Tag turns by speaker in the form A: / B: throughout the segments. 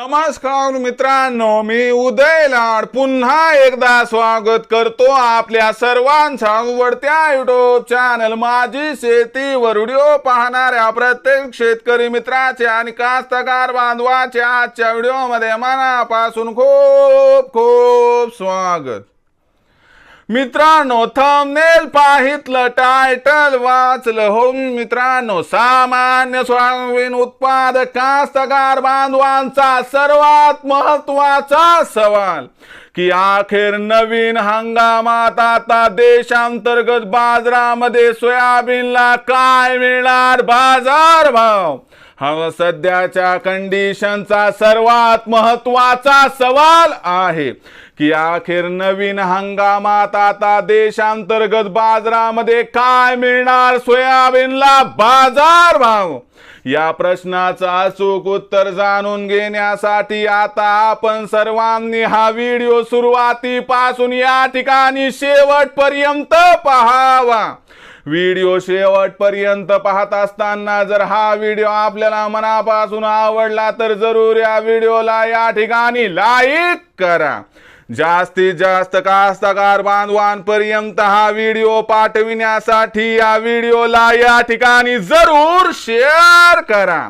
A: नमस्कार मित्रांनो, मी उदय लाड पुन्हा एकदा स्वागत करतो आपल्या सर्वांच्या आवडत्या युट्यूब चॅनल माझी शेतीवर व्हिडिओ पाहणाऱ्या प्रत्येक शेतकरी मित्राचे आणि कास्तकार बांधवाचे आजच्या व्हिडिओमध्ये मनापासून खूप खूप स्वागत। मित्रांनो, थंबनेल पाहितलं, टायटल वाचलं हो मित्रांनो, सामान्य सोयाबीन उत्पादक कास्तकार बांधवांचा सर्वात महत्त्वाचा सवाल की अखेर नवीन हंगामात आता देशांतर्गत बाजारामध्ये सोयाबीनला काय मिळणार बाजारभाव, हा सध्याच्या कंडिशनचा सर्वात महत्त्वाचा सवाल आहे की अखेर नवीन हंगामात आता देशांतर्गत बाजारामध्ये काय मिळणार सोयाबीनला बाजारभाव। या प्रश्नाचं अचूक उत्तर जाणून घेण्यासाठी आता आपण सर्वांनी हा व्हिडिओ सुरुवातीपासून या ठिकाणी शेवटपर्यंत पाहावा। व्हिडिओ शेवटपर्यंत पाहत असताना जर हा व्हिडिओ आपल्याला मनापासून आवडला तर जरूर या व्हिडिओला या ठिकाणी लाईक करा। जास्तीत जास्त कास्तकार बांधवांपर्यंत हा व्हिडिओ पाठविण्यासाठी या व्हिडिओला या ठिकाणी जरूर शेअर करा।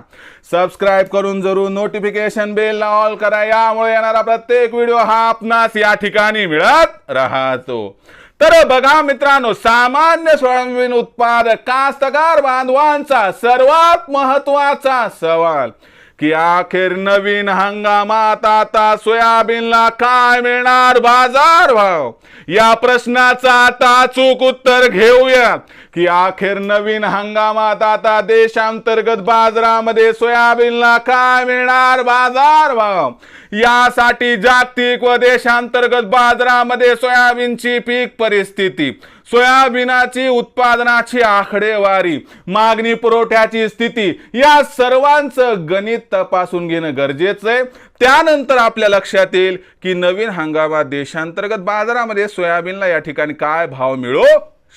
A: सबस्क्राइब करून जरूर नोटिफिकेशन बेल ऑल करा, यामुळे येणारा प्रत्येक व्हिडिओ हा आपणास या ठिकाणी मिळत राहतो। तर बघा मित्रांनो, सामान्य सोयाबीन उत्पादक कास्तकार बांधवांचा सर्वात महत्त्वाचा सवाल की अखेर नवीन हंगामात आता सोयाबीनला काय मिळणार बाजारभाव। या प्रश्नाचा आता अचूक उत्तर घेऊया की अखेर नवीन हंगामात आता देशांतर्गत बाजारामध्ये सोयाबीनला काय मिळणार बाजारभाव। यासाठी जागतिक व देशांतर्गत बाजारामध्ये सोयाबीनची पीक परिस्थिती, सोयाबीनाची उत्पादनाची आकडेवारी, मागणी पुरवठ्याची स्थिती, या सर्वांचं गणित तपासून घेणं गरजेचं आहे। त्यानंतर आपल्या लक्षात येईल की नवीन हंगामात देशांतर्गत बाजारामध्ये सोयाबीनला या ठिकाणी काय भाव मिळू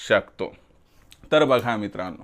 A: शकतो। तर बघा मित्रांनो,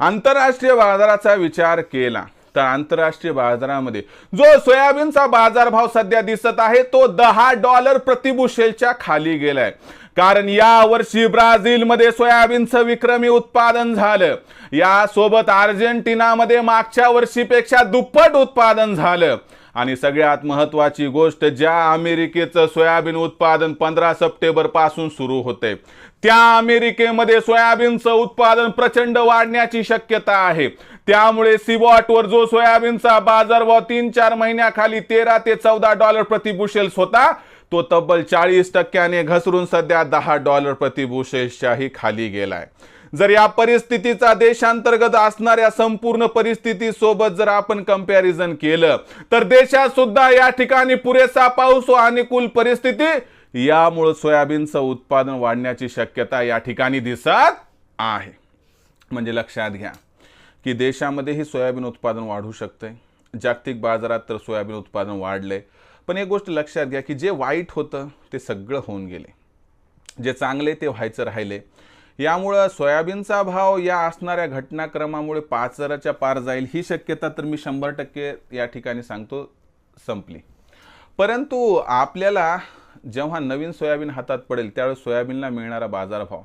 A: आंतरराष्ट्रीय बाजाराचा विचार केला तर आंतरराष्ट्रीय बाजारामध्ये जो सोयाबीनचा बाजारभाव सध्या दिसत आहे तो $10 प्रति बुशेलच्या खाली गेलाय। कारण या वर्षी ब्राझीलमध्ये सोयाबीनचं विक्रमी उत्पादन झालं, यासोबत अर्जेंटिनामध्ये मागच्या वर्षीपेक्षा दुप्पट उत्पादन झालं आणि सगळ्यात महत्त्वाची गोष्ट, ज्या अमेरिकेचं सोयाबीन उत्पादन 15 सप्टेंबर पासून सुरू होते त्या अमेरिकेमध्ये सोयाबीनचं उत्पादन प्रचंड वाढण्याची शक्यता आहे। त्यामुळे सीबॉटवर जो सोयाबीनचा बाजारभाव 3-4 महिन्याखाली $13 ते $14 प्रति बुशेल्स होता तो तब्बल 40% घसरून सध्या $10 प्रति बुशेल्सच्याही खाली गेलाय। जर या परिस्थितीचा देशांतर्गत असणाऱ्या संपूर्ण परिस्थिती सोबत जर आपण कंपॅरिझन केलं तर देशात सुद्धा या ठिकाणी पुरेसा पाऊस व अनुकूल परिस्थिती, यामुळे सोयाबीनचं उत्पादन वाढण्याची शक्यता या ठिकाणी दिसत आहे। म्हणजे लक्षात घ्या की देशामध्येही सोयाबीन उत्पादन वाढू शकते, जागतिक बाजारात तर सोयाबीन उत्पादन वाढले। पण एक गोष्ट लक्षात घ्या की जे वाईट होतं ते सगळं होऊन गेले, जे चांगले ते व्हायचं राहिले। यामुळे सोयाबीनचा भाव या असणाऱ्या घटनाक्रमामुळे 5,000च्या पार जाईल ही शक्यता तर मी 100% या ठिकाणी सांगतो संपली। परंतु आपल्याला जेव्हा नवीन सोयाबीन हातात पडेल त्यावेळेस सोयाबीनला मिळणारा बाजारभाव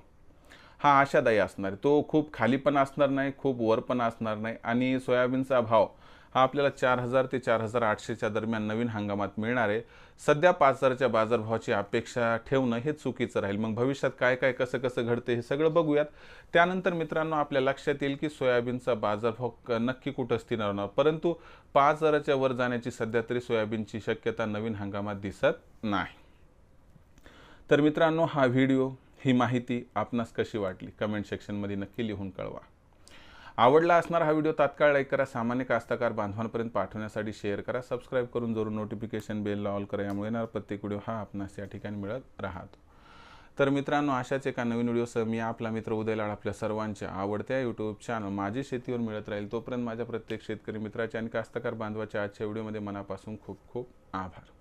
A: हा आशादायी असणार आहे। तो खूप खाली पण असणार नाही, खूप वर पण असणार नाही आणि सोयाबीनचा भाव हा आपल्याला 4,000 ते 4,800च्या दरम्यान नवीन हंगामात मिळणार आहे। सध्या 5,000च्या बाजारभावाची अपेक्षा ठेवणं हे चुकीचं राहील। मग भविष्यात काय काय कसं कसं घडते हे सगळं बघूयात। त्यानंतर मित्रांनो आपल्या लक्षात येईल की सोयाबीनचा बाजारभाव नक्की कुठं स्थिर होणार, परंतु 5,000च्या वर जाण्याची सध्या तरी सोयाबीनची शक्यता नवीन हंगामात दिसत नाही। तर मित्रांनो, हा व्हिडिओ, ही माहिती आपणास कशी वाटली कमेंट सेक्शनमध्ये नक्की लिहून कळवा। आवडला असणार हा व्हिडिओ तात्काळ लाईक करा, सामान्य कास्तकार बांधवांपर्यंत पाठवण्यासाठी शेअर करा, सबस्क्राइब करून जरूर नोटिफिकेशन बेल ऑल करा, यामुळे येणारा प्रत्येक व्हिडिओ हा आपणास या ठिकाणी मिळत राहतो। तर मित्रांनो, अशाच एका नवीन व्हिडिओसह मी आपला मित्र उदय लाड आपल्या सर्वांच्या आवडत्या यूट्यूब चॅनल माझी शेतीवर मिळत राहील। तोपर्यंत माझ्या प्रत्येक शेतकरी मित्राचे आणि कास्तकार बांधवाच्या आजच्या व्हिडिओमध्ये मनापासून खूप खूप आभार।